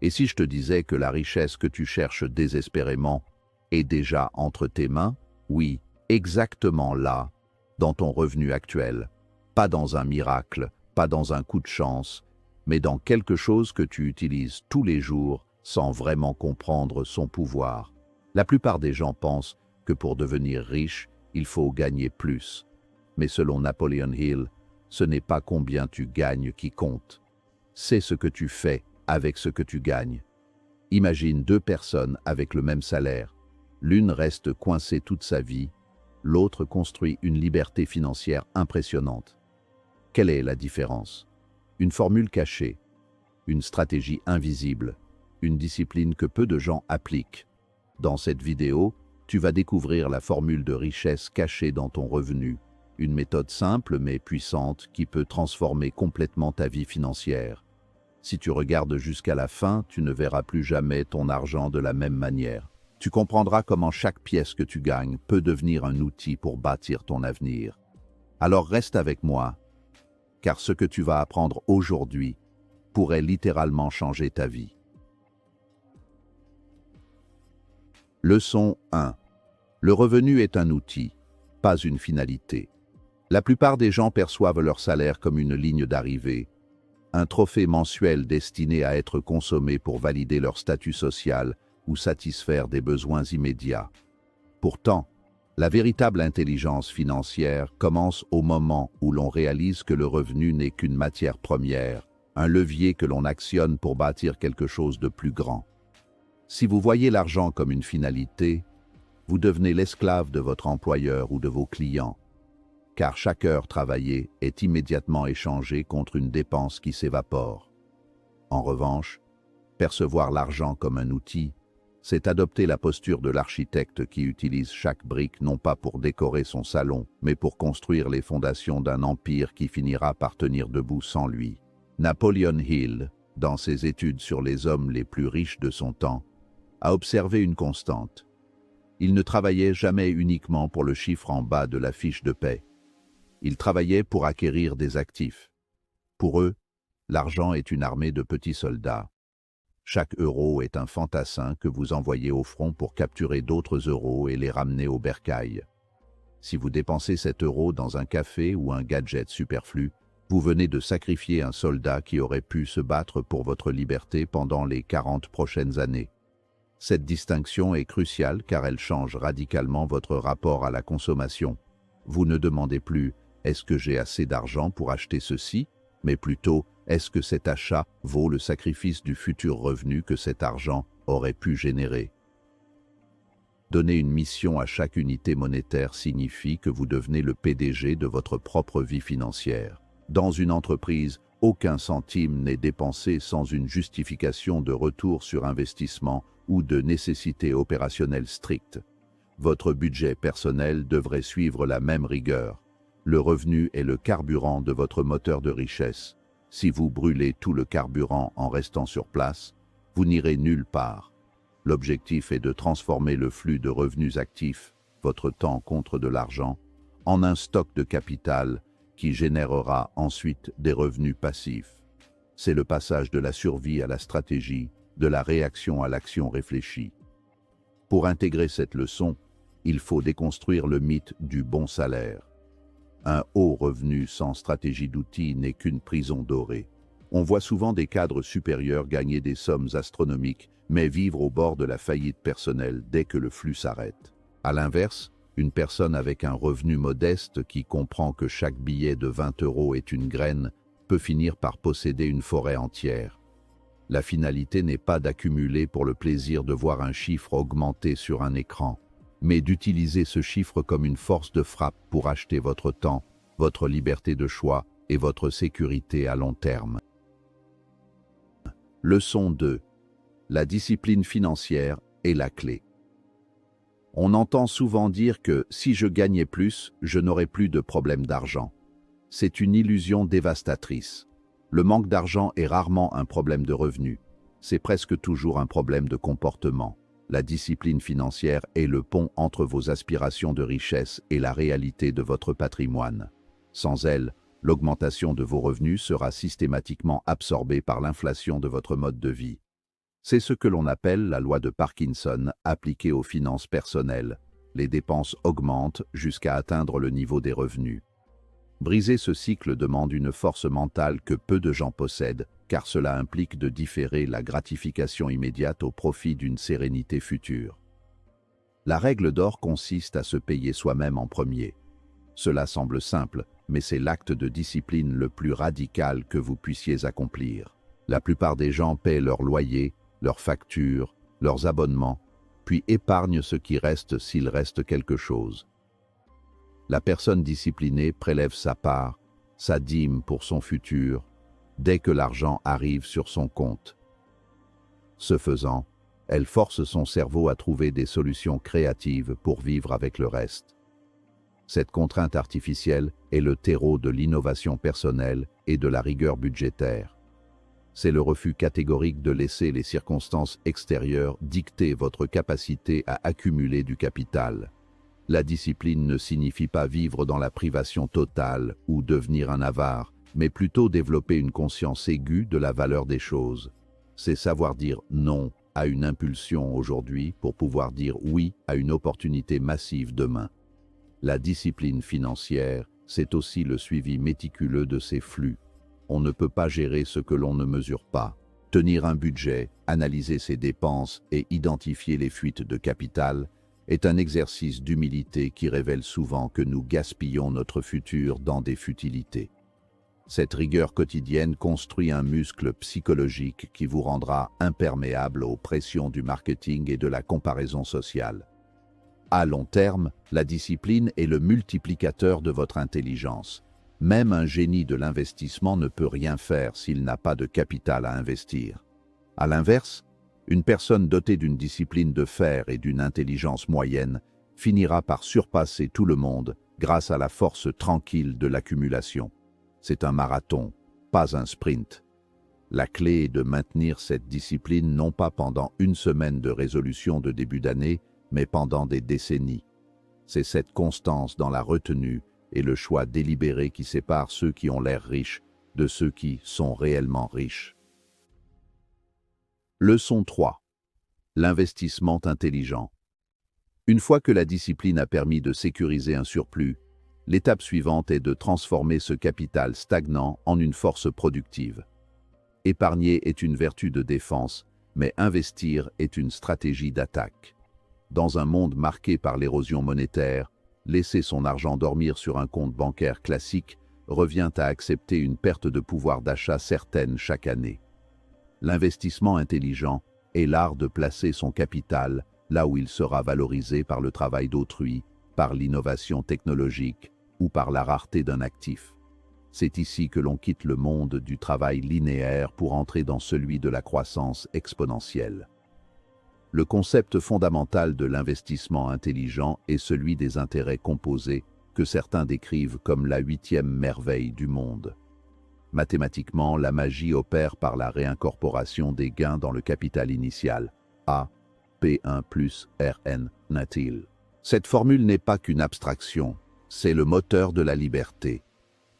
Et si je te disais que la richesse que tu cherches désespérément est déjà entre tes mains? Oui, exactement là, dans ton revenu actuel. Pas dans un miracle, pas dans un coup de chance, mais dans quelque chose que tu utilises tous les jours sans vraiment comprendre son pouvoir. La plupart des gens pensent que pour devenir riche, il faut gagner plus. Mais selon Napoleon Hill, ce n'est pas combien tu gagnes qui compte. C'est ce que tu fais avec ce que tu gagnes. Imagine deux personnes avec le même salaire. L'une reste coincée toute sa vie, l'autre construit une liberté financière impressionnante. Quelle est la différence? Une formule cachée, une stratégie invisible, une discipline que peu de gens appliquent. Dans cette vidéo, tu vas découvrir la formule de richesse cachée dans ton revenu, une méthode simple mais puissante qui peut transformer complètement ta vie financière. Si tu regardes jusqu'à la fin, tu ne verras plus jamais ton argent de la même manière. Tu comprendras comment chaque pièce que tu gagnes peut devenir un outil pour bâtir ton avenir. Alors reste avec moi, car ce que tu vas apprendre aujourd'hui pourrait littéralement changer ta vie. Leçon 1. Le revenu est un outil, pas une finalité. La plupart des gens perçoivent leur salaire comme une ligne d'arrivée, un trophée mensuel destiné à être consommé pour valider leur statut social ou satisfaire des besoins immédiats. Pourtant, la véritable intelligence financière commence au moment où l'on réalise que le revenu n'est qu'une matière première, un levier que l'on actionne pour bâtir quelque chose de plus grand. Si vous voyez l'argent comme une finalité, vous devenez l'esclave de votre employeur ou de vos clients, car chaque heure travaillée est immédiatement échangée contre une dépense qui s'évapore. En revanche, percevoir l'argent comme un outil, c'est adopter la posture de l'architecte qui utilise chaque brique non pas pour décorer son salon, mais pour construire les fondations d'un empire qui finira par tenir debout sans lui. Napoleon Hill, dans ses études sur les hommes les plus riches de son temps, a observé une constante. Ils ne travaillaient jamais uniquement pour le chiffre en bas de la fiche de paie. Ils travaillaient pour acquérir des actifs. Pour eux, l'argent est une armée de petits soldats. Chaque euro est un fantassin que vous envoyez au front pour capturer d'autres euros et les ramener au bercail. Si vous dépensez cet euro dans un café ou un gadget superflu, vous venez de sacrifier un soldat qui aurait pu se battre pour votre liberté pendant les 40 prochaines années. Cette distinction est cruciale car elle change radicalement votre rapport à la consommation. Vous ne demandez plus « est-ce que j'ai assez d'argent pour acheter ceci ?» mais plutôt « est-ce que cet achat vaut le sacrifice du futur revenu que cet argent aurait pu générer ?» Donner une mission à chaque unité monétaire signifie que vous devenez le PDG de votre propre vie financière. Dans une entreprise, aucun centime n'est dépensé sans une justification de retour sur investissement ou de nécessité opérationnelle stricte. Votre budget personnel devrait suivre la même rigueur. Le revenu est le carburant de votre moteur de richesse. Si vous brûlez tout le carburant en restant sur place, vous n'irez nulle part. L'objectif est de transformer le flux de revenus actifs, votre temps contre de l'argent, en un stock de capital qui générera ensuite des revenus passifs. C'est le passage de la survie à la stratégie, de la réaction à l'action réfléchie. Pour intégrer cette leçon, il faut déconstruire le mythe du bon salaire. Un haut revenu sans stratégie d'outils n'est qu'une prison dorée. On voit souvent des cadres supérieurs gagner des sommes astronomiques, mais vivre au bord de la faillite personnelle dès que le flux s'arrête. À l'inverse, une personne avec un revenu modeste qui comprend que chaque billet de 20 € est une graine peut finir par posséder une forêt entière. La finalité n'est pas d'accumuler pour le plaisir de voir un chiffre augmenter sur un écran, mais d'utiliser ce chiffre comme une force de frappe pour acheter votre temps, votre liberté de choix et votre sécurité à long terme. Leçon 2. La discipline financière est la clé. On entend souvent dire que si je gagnais plus, je n'aurais plus de problème d'argent. C'est une illusion dévastatrice. Le manque d'argent est rarement un problème de revenu. C'est presque toujours un problème de comportement. La discipline financière est le pont entre vos aspirations de richesse et la réalité de votre patrimoine. Sans elle, l'augmentation de vos revenus sera systématiquement absorbée par l'inflation de votre mode de vie. C'est ce que l'on appelle la loi de Parkinson appliquée aux finances personnelles. Les dépenses augmentent jusqu'à atteindre le niveau des revenus. Briser ce cycle demande une force mentale que peu de gens possèdent, car cela implique de différer la gratification immédiate au profit d'une sérénité future. La règle d'or consiste à se payer soi-même en premier. Cela semble simple, mais c'est l'acte de discipline le plus radical que vous puissiez accomplir. La plupart des gens paient leur loyer, leurs factures, leurs abonnements, puis épargnent ce qui reste s'il reste quelque chose. La personne disciplinée prélève sa part, sa dîme pour son futur, dès que l'argent arrive sur son compte. Ce faisant, elle force son cerveau à trouver des solutions créatives pour vivre avec le reste. Cette contrainte artificielle est le terreau de l'innovation personnelle et de la rigueur budgétaire. C'est le refus catégorique de laisser les circonstances extérieures dicter votre capacité à accumuler du capital. La discipline ne signifie pas vivre dans la privation totale ou devenir un avare, mais plutôt développer une conscience aiguë de la valeur des choses. C'est savoir dire non à une impulsion aujourd'hui pour pouvoir dire oui à une opportunité massive demain. La discipline financière, c'est aussi le suivi méticuleux de ses flux. On ne peut pas gérer ce que l'on ne mesure pas. Tenir un budget, analyser ses dépenses et identifier les fuites de capital est un exercice d'humilité qui révèle souvent que nous gaspillons notre futur dans des futilités. Cette rigueur quotidienne construit un muscle psychologique qui vous rendra imperméable aux pressions du marketing et de la comparaison sociale. À long terme, la discipline est le multiplicateur de votre intelligence. Même un génie de l'investissement ne peut rien faire s'il n'a pas de capital à investir. À l'inverse, une personne dotée d'une discipline de fer et d'une intelligence moyenne finira par surpasser tout le monde grâce à la force tranquille de l'accumulation. C'est un marathon, pas un sprint. La clé est de maintenir cette discipline non pas pendant une semaine de résolution de début d'année, mais pendant des décennies. C'est cette constance dans la retenue et le choix délibéré qui sépare ceux qui ont l'air riches de ceux qui sont réellement riches. Leçon 3. L'investissement intelligent. Une fois que la discipline a permis de sécuriser un surplus, l'étape suivante est de transformer ce capital stagnant en une force productive. Épargner est une vertu de défense, mais investir est une stratégie d'attaque. Dans un monde marqué par l'érosion monétaire, laisser son argent dormir sur un compte bancaire classique revient à accepter une perte de pouvoir d'achat certaine chaque année. L'investissement intelligent est l'art de placer son capital là où il sera valorisé par le travail d'autrui, par l'innovation technologique ou par la rareté d'un actif. C'est ici que l'on quitte le monde du travail linéaire pour entrer dans celui de la croissance exponentielle. Le concept fondamental de l'investissement intelligent est celui des intérêts composés, que certains décrivent comme la 8e merveille du monde. Mathématiquement, la magie opère par la réincorporation des gains dans le capital initial, A, P1 plus Rn natil. Cette formule n'est pas qu'une abstraction, c'est le moteur de la liberté.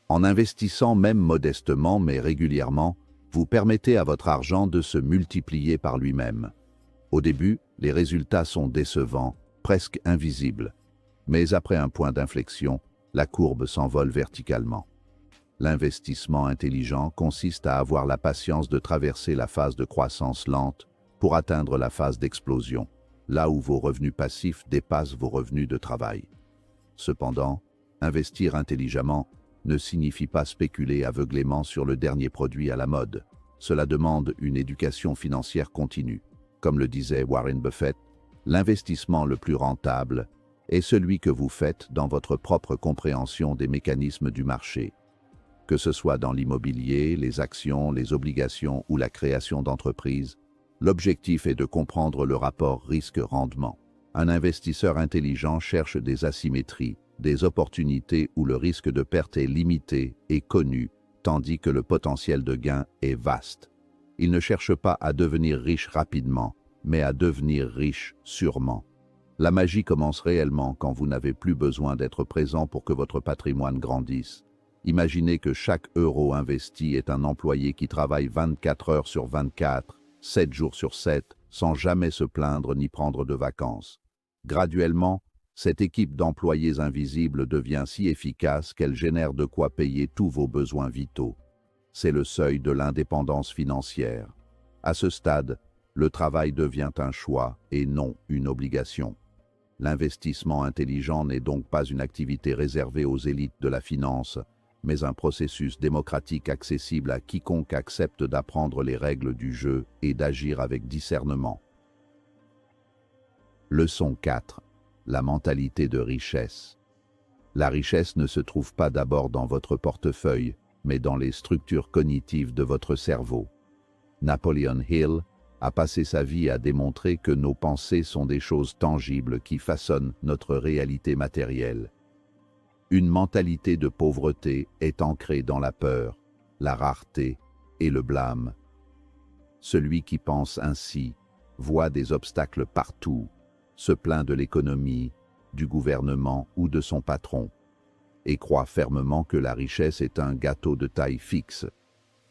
En investissant même modestement mais régulièrement, vous permettez à votre argent de se multiplier par lui-même. Au début, les résultats sont décevants, presque invisibles. Mais après un point d'inflexion, la courbe s'envole verticalement. L'investissement intelligent consiste à avoir la patience de traverser la phase de croissance lente pour atteindre la phase d'explosion, là où vos revenus passifs dépassent vos revenus de travail. Cependant, investir intelligemment ne signifie pas spéculer aveuglément sur le dernier produit à la mode. Cela demande une éducation financière continue. Comme le disait Warren Buffett, l'investissement le plus rentable est celui que vous faites dans votre propre compréhension des mécanismes du marché. Que ce soit dans l'immobilier, les actions, les obligations ou la création d'entreprises, l'objectif est de comprendre le rapport risque-rendement. Un investisseur intelligent cherche des asymétries, des opportunités où le risque de perte est limité et connu, tandis que le potentiel de gain est vaste. Il ne cherche pas à devenir riche rapidement, mais à devenir riche sûrement. La magie commence réellement quand vous n'avez plus besoin d'être présent pour que votre patrimoine grandisse. Imaginez que chaque euro investi est un employé qui travaille 24 heures sur 24 7 jours sur 7, sans jamais se plaindre ni prendre de vacances. Graduellement, cette équipe d'employés invisibles devient si efficace qu'elle génère de quoi payer tous vos besoins vitaux. C'est le seuil de l'indépendance financière. À ce stade, le travail devient un choix et non une obligation. L'investissement intelligent n'est donc pas une activité réservée aux élites de la finance, mais un processus démocratique accessible à quiconque accepte d'apprendre les règles du jeu et d'agir avec discernement. Leçon 4. La mentalité de richesse. La richesse ne se trouve pas d'abord dans votre portefeuille, mais dans les structures cognitives de votre cerveau. Napoleon Hill a passé sa vie à démontrer que nos pensées sont des choses tangibles qui façonnent notre réalité matérielle. Une mentalité de pauvreté est ancrée dans la peur, la rareté et le blâme. Celui qui pense ainsi voit des obstacles partout, se plaint de l'économie, du gouvernement ou de son patron, et croit fermement que la richesse est un gâteau de taille fixe.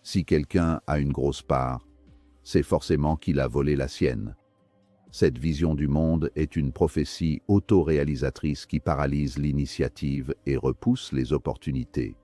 Si quelqu'un a une grosse part, c'est forcément qu'il a volé la sienne. Cette vision du monde est une prophétie autoréalisatrice qui paralyse l'initiative et repousse les opportunités.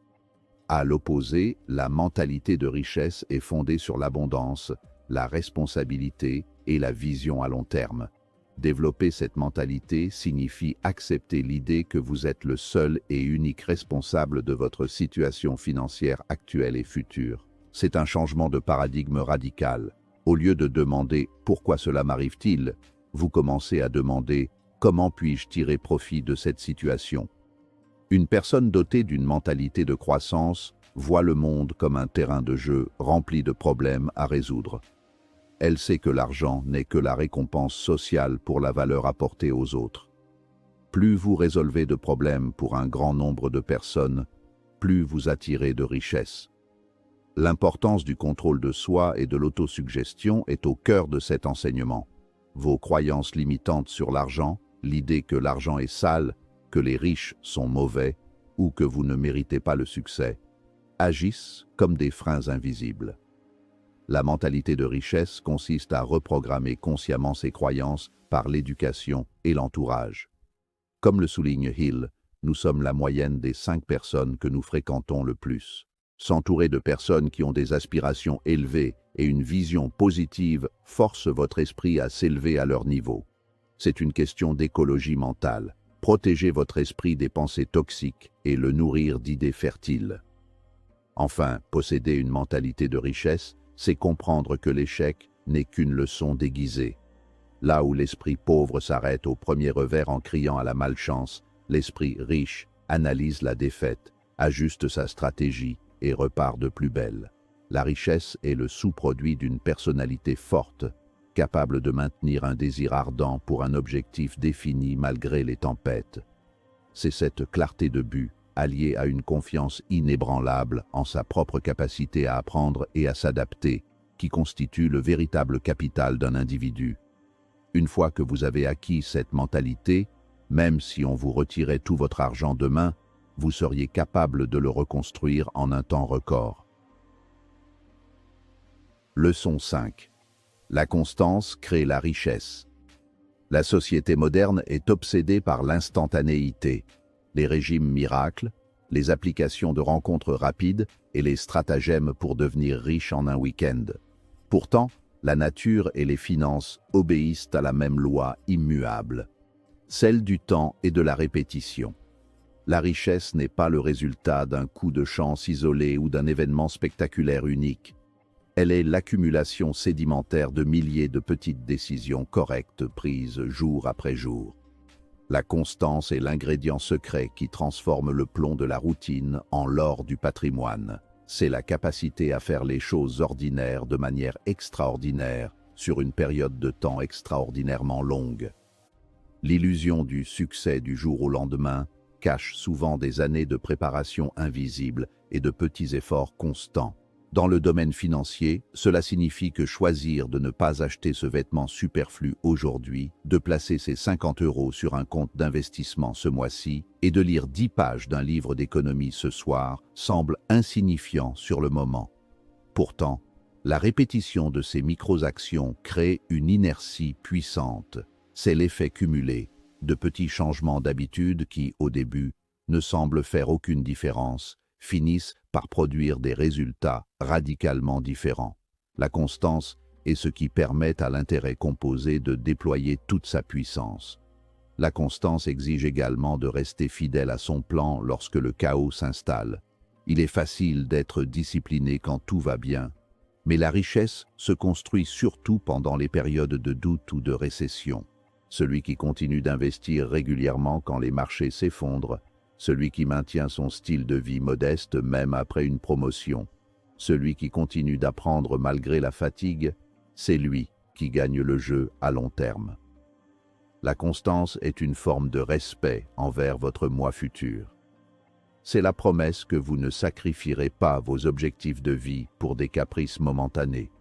À l'opposé, la mentalité de richesse est fondée sur l'abondance, la responsabilité et la vision à long terme. Développer cette mentalité signifie accepter l'idée que vous êtes le seul et unique responsable de votre situation financière actuelle et future. C'est un changement de paradigme radical. Au lieu de demander « Pourquoi cela m'arrive-t-il ?», vous commencez à demander « Comment puis-je tirer profit de cette situation ?» Une personne dotée d'une mentalité de croissance voit le monde comme un terrain de jeu rempli de problèmes à résoudre. Elle sait que l'argent n'est que la récompense sociale pour la valeur apportée aux autres. Plus vous résolvez de problèmes pour un grand nombre de personnes, plus vous attirez de richesses. L'importance du contrôle de soi et de l'autosuggestion est au cœur de cet enseignement. Vos croyances limitantes sur l'argent, l'idée que l'argent est sale, que les riches sont mauvais ou que vous ne méritez pas le succès, agissent comme des freins invisibles. La mentalité de richesse consiste à reprogrammer consciemment ses croyances par l'éducation et l'entourage. Comme le souligne Hill, nous sommes la moyenne des 5 personnes que nous fréquentons le plus. S'entourer de personnes qui ont des aspirations élevées et une vision positive force votre esprit à s'élever à leur niveau. C'est une question d'écologie mentale. Protégez votre esprit des pensées toxiques et le nourrir d'idées fertiles. Enfin, posséder une mentalité de richesse, c'est comprendre que l'échec n'est qu'une leçon déguisée. Là où l'esprit pauvre s'arrête au premier revers en criant à la malchance, l'esprit riche analyse la défaite, ajuste sa stratégie et repart de plus belle. La richesse est le sous-produit d'une personnalité forte, capable de maintenir un désir ardent pour un objectif défini malgré les tempêtes. C'est cette clarté de but, alliée à une confiance inébranlable en sa propre capacité à apprendre et à s'adapter, qui constitue le véritable capital d'un individu. Une fois que vous avez acquis cette mentalité, même si on vous retirait tout votre argent demain, vous seriez capable de le reconstruire en un temps record. Leçon 5. La constance crée la richesse. La société moderne est obsédée par l'instantanéité, les régimes miracles, les applications de rencontres rapides et les stratagèmes pour devenir riche en un week-end. Pourtant, la nature et les finances obéissent à la même loi immuable, celle du temps et de la répétition. La richesse n'est pas le résultat d'un coup de chance isolé ou d'un événement spectaculaire unique. Elle est l'accumulation sédimentaire de milliers de petites décisions correctes prises jour après jour. La constance est l'ingrédient secret qui transforme le plomb de la routine en l'or du patrimoine. C'est la capacité à faire les choses ordinaires de manière extraordinaire sur une période de temps extraordinairement longue. L'illusion du succès du jour au lendemain cache souvent des années de préparation invisible et de petits efforts constants. Dans le domaine financier, cela signifie que choisir de ne pas acheter ce vêtement superflu aujourd'hui, de placer ses 50 € sur un compte d'investissement ce mois-ci et de lire 10 pages d'un livre d'économie ce soir semble insignifiant sur le moment. Pourtant, La répétition de ces micro-actions crée une inertie puissante. C'est l'effet cumulé de petits changements d'habitude qui, au début, ne semblent faire aucune différence, finissent par produire des résultats radicalement différents. La constance est ce qui permet à l'intérêt composé de déployer toute sa puissance. La constance exige également de rester fidèle à son plan lorsque le chaos s'installe. Il est facile d'être discipliné quand tout va bien, mais la richesse se construit surtout pendant les périodes de doute ou de récession. Celui qui continue d'investir régulièrement quand les marchés s'effondrent, celui qui maintient son style de vie modeste même après une promotion, celui qui continue d'apprendre malgré la fatigue, c'est lui qui gagne le jeu à long terme. La constance est une forme de respect envers votre moi futur. C'est la promesse que vous ne sacrifierez pas vos objectifs de vie pour des caprices momentanés.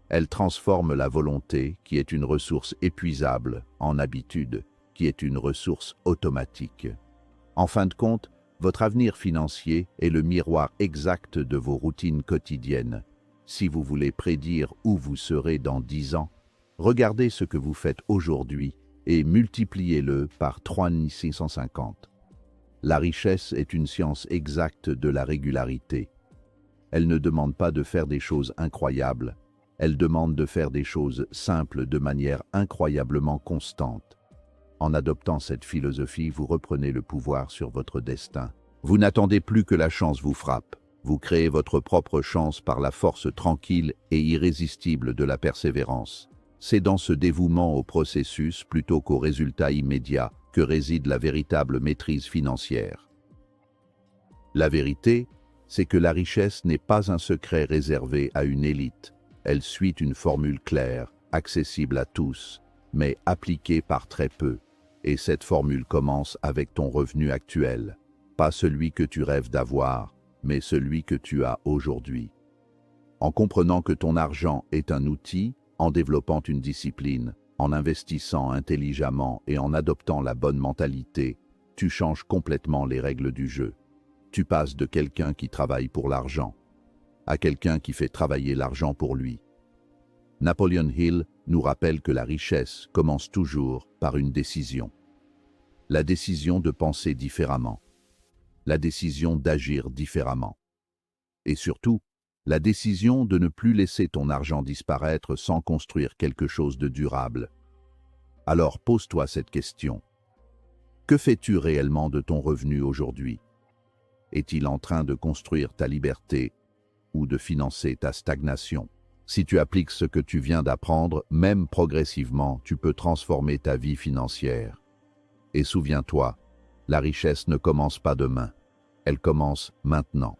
Elle transforme la volonté, qui est une ressource épuisable, en habitude, qui est une ressource automatique. En fin de compte, votre avenir financier est le miroir exact de vos routines quotidiennes. Si vous voulez prédire où vous serez dans 10 ans, regardez ce que vous faites aujourd'hui et multipliez-le par 3650. La richesse est une science exacte de la régularité. Elle ne demande pas de faire des choses incroyables, elle demande de faire des choses simples de manière incroyablement constante. En adoptant cette philosophie, vous reprenez le pouvoir sur votre destin. Vous n'attendez plus que la chance vous frappe. Vous créez votre propre chance par la force tranquille et irrésistible de la persévérance. C'est dans ce dévouement au processus plutôt qu'au résultat immédiat que réside la véritable maîtrise financière. La vérité, c'est que la richesse n'est pas un secret réservé à une élite. Elle suit une formule claire, accessible à tous, mais appliquée par très peu. Et cette formule commence avec ton revenu actuel. Pas celui que tu rêves d'avoir, mais celui que tu as aujourd'hui. En comprenant que ton argent est un outil, en développant une discipline, en investissant intelligemment et en adoptant la bonne mentalité, tu changes complètement les règles du jeu. Tu passes de quelqu'un qui travaille pour l'argent à quelqu'un qui fait travailler l'argent pour lui. Napoleon Hill nous rappelle que la richesse commence toujours par une décision. La décision de penser différemment. La décision d'agir différemment. Et surtout, la décision de ne plus laisser ton argent disparaître sans construire quelque chose de durable. Alors pose-toi cette question. Que fais-tu réellement de ton revenu aujourd'hui? Est-il en train de construire ta liberté ou de financer ta stagnation? Si tu appliques ce que tu viens d'apprendre, même progressivement, tu peux transformer ta vie financière. Et souviens-toi, la richesse ne commence pas demain, elle commence maintenant.